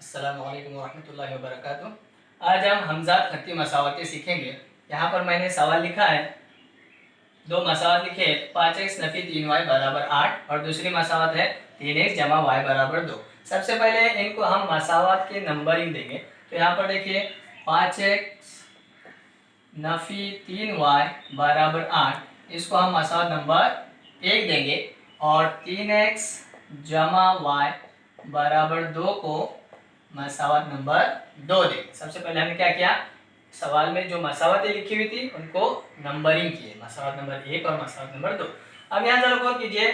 अस्सलामुअलैकुम वरहमतुल्लाहि वबरकातुह। आज हम हमज़ात खत्ती मसावतें सीखेंगे। यहाँ पर मैंने सवाल लिखा है, दो मसावत लिखे, 5x नफ़ी 3y बराबर 8 और दूसरी मसावत है 3x जमा y बराबर 2। सबसे पहले इनको हम मसावत के नंबरिंग देंगे। तो यहाँ पर देखिए 5x नफ़ी 3y बराबर 8, इसको हम मसावत नंबर 1 देंगे और 3x जमा y बराबर 2 को मसावत नंबर 2 देंगे। सबसे पहले हमने क्या किया, सवाल में जो मसावतें लिखी हुई थी उनको नंबरिंग किए, मसावत नंबर 1 और मसावत नंबर 2। अब यहाँ जरा गौर कीजिए,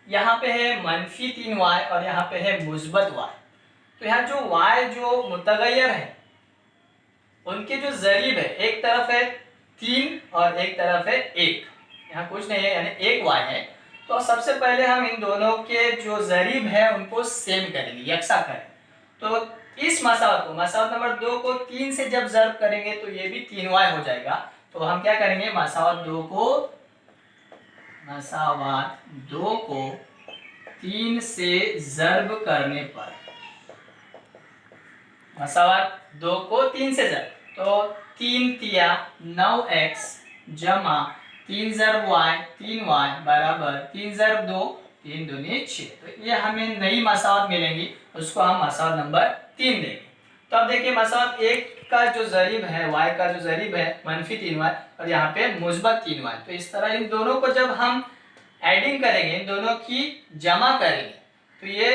यहाँ पे है मनफी 3y और यहाँ पे है मुस्बत y। तो यहाँ जो y जो मुतगय्यर है उनके जो जरीब है, एक तरफ है 3 और एक तरफ है 1, यहाँ कुछ नहीं है यानी 1 y है। तो सबसे पहले हम इन दोनों के जो जरीब है उनको सेम करेंगे, यकसा करें। तो इस मसावत को, मसावत नंबर 2 को 3 से जब ज़र्ब करेंगे तो ये भी 3y हो जाएगा। तो हम क्या करेंगे, मसावत 2 को 3 से ज़र्ब करने पर, मसावत 2 को 3 से ज़र्ब, तो 3 तिया 9x जमा 3 ज़र्ब y 3y बराबर 3 ज़र्ब 2 3 दूनी 6। तो ये हमें नई मसावत मिलेंगी, उसको हम मसावत नंबर 3 देंगे। तो अब देखिए मसावत 1 का जो जरीब है, y का जो जरीब है मनफी 3y और यहाँ पे मुस्बत 3y। तो इस तरह इन दोनों को जब हम एडिंग करेंगे, इन दोनों की जमा करेंगे तो ये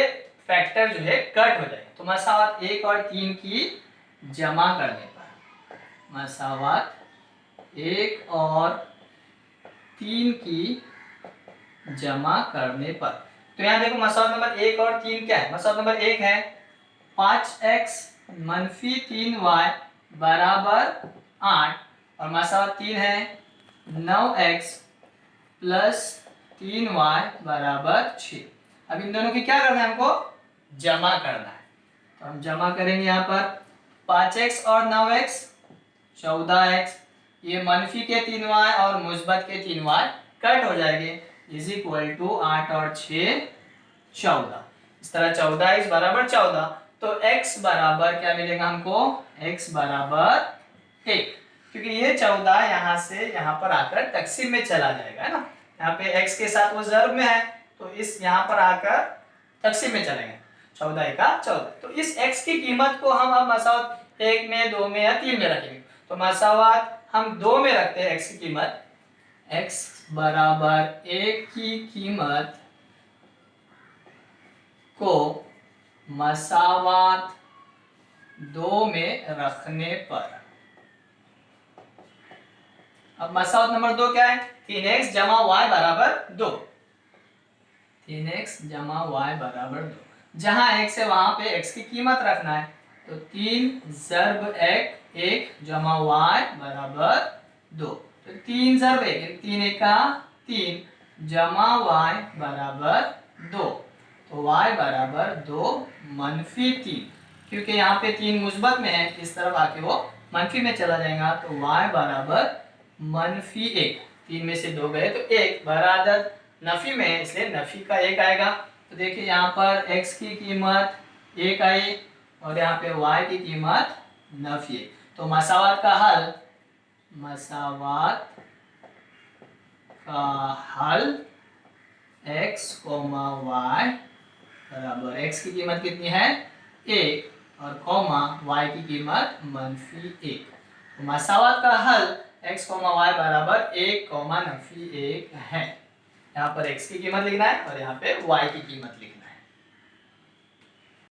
फैक्टर जो है कट हो जाएगा। तो मसावत 1 और 3 की जमा करने पर, मसावत 1 और 3 की जमा करने पर, तो यहाँ देखो मसावत नंबर 1 और 3 क्या है। मसावत नंबर 1 है 5x मनफी 3y बराबर 8 और मसावत 3 है 9x प्लस 3y बराबर 6। अब इन दोनों की क्या करना है, हमको जमा करना है। तो हम जमा करेंगे यहाँ पर 5x और 9x 14x, ये मनफी के 3y और मुस्बत के 3y कट हो जाएंगे, इज इक्वल टू 8 और 6 14। इस तरह 14x बराबर 14, तो x बराबर क्या मिलेगा हमको, x बराबर 1, क्योंकि ये 14 यहाँ से यहाँ पर आकर तकसीम में चला जाएगा, है ना। यहाँ पे x के साथ वो ज़र्ब में है तो इस यहाँ पर आकर तकसीम में चलेंगे, 14 एका 14। तो इस x की कीमत को हम अब मसावत 1 में 2 में या 3 में रखेंगे। तो मसावत हम 2 में रखते हैं, x की कीमत, x बराबर 1 की कीमत को मसावत 2 में रखने पर, अब मसावत नंबर 2 क्या है, 3x जमा y बराबर 2, 3x जमा y बराबर 2। जहां x है वहां पे x की कीमत रखना है, तो 3 ज़र्ब 1 जमा y बराबर 2, तो 3 ज़र्ब 1 3 एका 3 जमा y बराबर 2, तो y बराबर 2 मनफी 3, क्योंकि यहाँ पे 3 मुस्बत में है, इस तरफ आके वो मनफी में चला जाएगा। तो y बराबर मनफी 1, 3 में से 2 गए तो 1, बराबर नफी में है इसलिए नफी का 1 आएगा। तो देखिए यहाँ पर x की कीमत 1 आई और यहाँ पे y की कीमत नफी 1। तो मसावत का हल, मसावत का हल x, y बराबर, x की कीमत कितनी है 1 और कॉमा y की कीमत मनफी 1। तो मसावत का हल x, y बराबर 1, नफी 1 है। यहाँ पर x की कीमत लिखना है और यहाँ पे y की कीमत लिखना है।